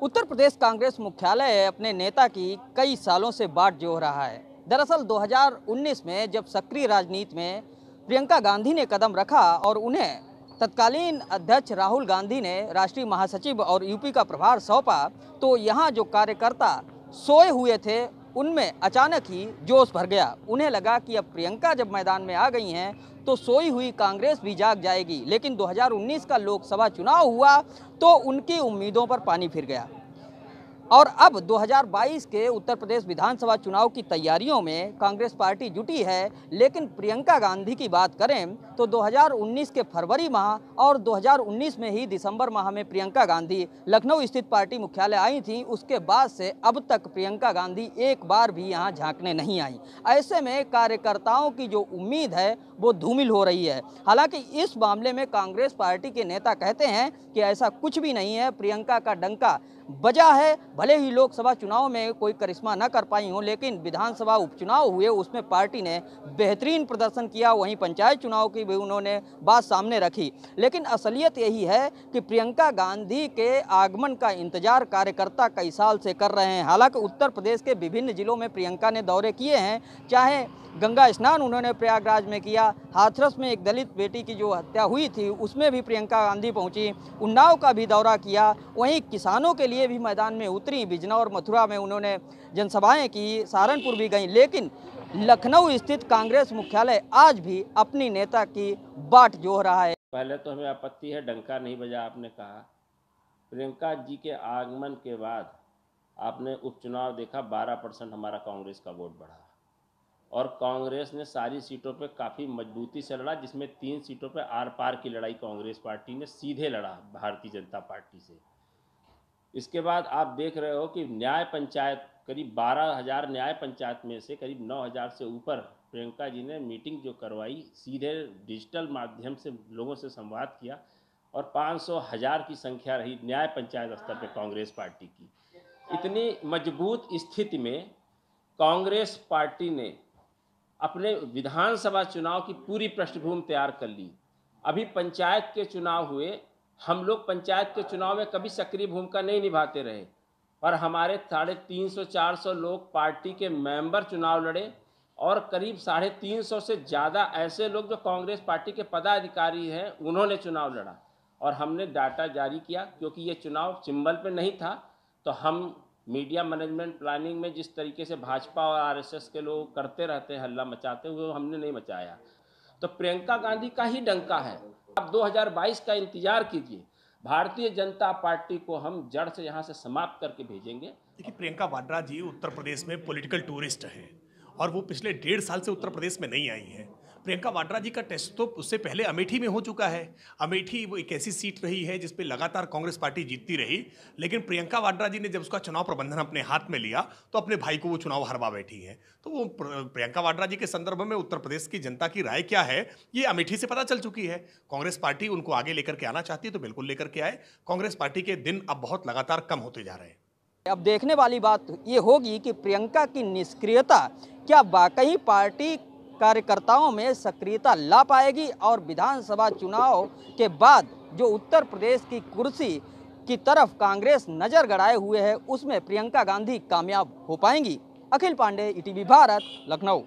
उत्तर प्रदेश कांग्रेस मुख्यालय अपने नेता की कई सालों से बाट जोह रहा है। दरअसल 2019 में जब सक्रिय राजनीति में प्रियंका गांधी ने कदम रखा और उन्हें तत्कालीन अध्यक्ष राहुल गांधी ने राष्ट्रीय महासचिव और यूपी का प्रभार सौंपा, तो यहाँ जो कार्यकर्ता सोए हुए थे उनमें अचानक ही जोश भर गया। उन्हें लगा कि अब प्रियंका जब मैदान में आ गई हैं तो सोई हुई कांग्रेस भी जाग जाएगी। लेकिन 2019 का लोकसभा चुनाव हुआ तो उनकी उम्मीदों पर पानी फिर गया और अब 2022 के उत्तर प्रदेश विधानसभा चुनाव की तैयारियों में कांग्रेस पार्टी जुटी है। लेकिन प्रियंका गांधी की बात करें तो 2019 के फरवरी माह और 2019 में ही दिसंबर माह में प्रियंका गांधी लखनऊ स्थित पार्टी मुख्यालय आई थी। उसके बाद से अब तक प्रियंका गांधी एक बार भी यहां झांकने नहीं आई। ऐसे में कार्यकर्ताओं की जो उम्मीद है वो धूमिल हो रही है। हालांकि इस मामले में कांग्रेस पार्टी के नेता कहते हैं कि ऐसा कुछ भी नहीं है, प्रियंका का डंका बजा है। भले ही लोकसभा चुनाव में कोई करिश्मा न कर पाई हो, लेकिन विधानसभा उपचुनाव हुए उसमें पार्टी ने बेहतरीन प्रदर्शन किया। वहीं पंचायत चुनाव की भी उन्होंने बात सामने रखी। लेकिन असलियत यही है कि प्रियंका गांधी के आगमन का इंतजार कार्यकर्ता कई साल से कर रहे हैं। हालांकि उत्तर प्रदेश के विभिन्न जिलों में प्रियंका ने दौरे किए हैं, चाहे गंगा स्नान उन्होंने प्रयागराज में किया, हाथरस में एक दलित बेटी की जो हत्या हुई थी उसमें भी प्रियंका गांधी पहुंची, उन्नाव का भी दौरा किया। वहीं किसानों के लिए भी मैदान में उतरी, बिजनौर मथुरा में उन्होंने जनसभाएं की, सहारनपुर भी गई। लेकिन लखनऊ स्थित कांग्रेस मुख्यालय आज भी अपनी नेता की बाट जोह रहा है। पहले तो हमें आपत्ति है, डंका नहीं बजा। आपने कहा प्रियंका जी के आगमन के बाद आपने उपचुनाव देखा, 12% हमारा कांग्रेस का वोट बढ़ा और कांग्रेस ने सारी सीटों पे काफ़ी मजबूती से लड़ा, जिसमें 3 सीटों पे आर पार की लड़ाई कांग्रेस पार्टी ने सीधे लड़ा भारतीय जनता पार्टी से। इसके बाद आप देख रहे हो कि न्याय पंचायत, करीब 12,000 न्याय पंचायत में से करीब 9,000 से ऊपर प्रियंका जी ने मीटिंग जो करवाई, सीधे डिजिटल माध्यम से लोगों से संवाद किया और 500,000 की संख्या रही न्याय पंचायत स्तर पर कांग्रेस पार्टी की। इतनी मजबूत स्थिति में कांग्रेस पार्टी ने अपने विधानसभा चुनाव की पूरी पृष्ठभूमि तैयार कर ली। अभी पंचायत के चुनाव हुए, हम लोग पंचायत के चुनाव में कभी सक्रिय भूमिका नहीं निभाते रहे, पर हमारे 350-400 लोग पार्टी के मेंबर चुनाव लड़े और करीब 350 से ज़्यादा ऐसे लोग जो कांग्रेस पार्टी के पदाधिकारी हैं उन्होंने चुनाव लड़ा। और हमने डाटा जारी किया, क्योंकि ये चुनाव चिंबल पे नहीं था, तो हम मीडिया मैनेजमेंट प्लानिंग में जिस तरीके से भाजपा और आरएसएस के लोग करते रहते हैं हल्ला मचाते हुए, हमने नहीं मचाया। तो प्रियंका गांधी का ही डंका है। अब 2022 का इंतजार कीजिए, भारतीय जनता पार्टी को हम जड़ से यहाँ से समाप्त करके भेजेंगे। देखिए, प्रियंका वाड्रा जी उत्तर प्रदेश में पॉलिटिकल टूरिस्ट हैं और वो पिछले 1.5 साल से उत्तर प्रदेश में नहीं आई हैं। प्रियंका वाड्रा जी का टेस्ट तो उससे पहले अमेठी में हो चुका है। अमेठी वो एक ऐसी सीट रही है जिस पे लगातार कांग्रेस पार्टी जीतती रही, लेकिन प्रियंका वाड्रा जी ने जब उसका चुनाव प्रबंधन अपने हाथ में लिया तो अपने भाई को वो चुनाव हरवा बैठी है। तो वो प्रियंका वाड्रा जी के संदर्भ में उत्तर प्रदेश की जनता की राय क्या है ये अमेठी से पता चल चुकी है। कांग्रेस पार्टी उनको आगे लेकर के आना चाहती है तो बिल्कुल लेकर के आए। कांग्रेस पार्टी के दिन अब बहुत लगातार कम होते जा रहे हैं। अब देखने वाली बात ये होगी कि प्रियंका की निष्क्रियता क्या वाकई पार्टी कार्यकर्ताओं में सक्रियता ला पाएगी और विधानसभा चुनाव के बाद जो उत्तर प्रदेश की कुर्सी की तरफ कांग्रेस नजर गड़ाए हुए है उसमें प्रियंका गांधी कामयाब हो पाएंगी। अखिल पांडे, ईटीवी भारत, लखनऊ।